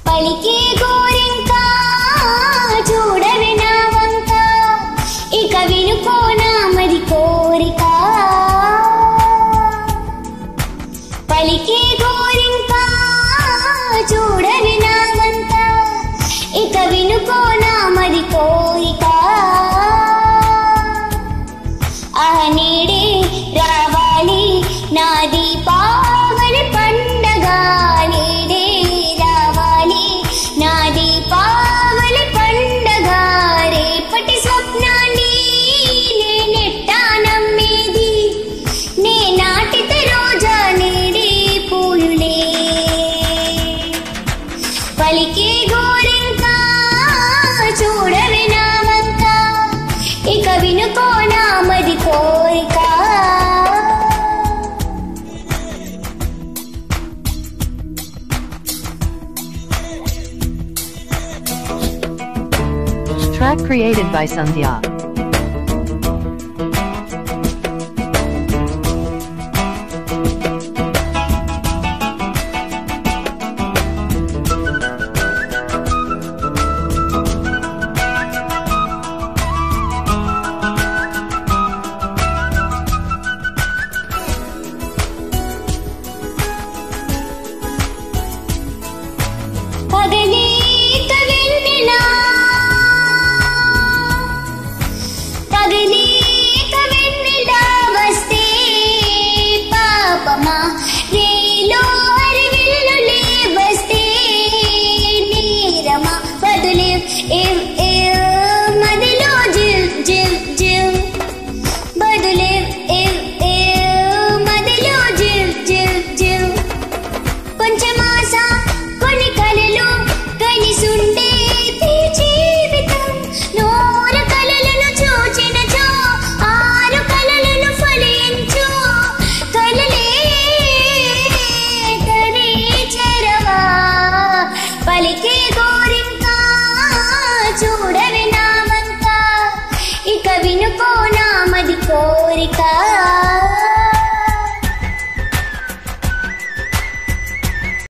పలికే గోరింకా చూడవే నా వంక ఇక వినుకోనా మరి కోరిక పలికే గోరింకా చూడవే నా వంక ఇక వినుకోనా మరి కోరిక నేడే రావాలి నా దీపావళి పండగ నేడే రావాలి నా దీపావళి పండగ రేపటి స్వప్నాన్ని నేనెట్టా నమ్మేది నే నాటిత రోజా నేడే పూలులే పలికే గోరింకా చూడవే నా వంక ఇక వినుకోనా మరి కోరిక Track created by Sandhya.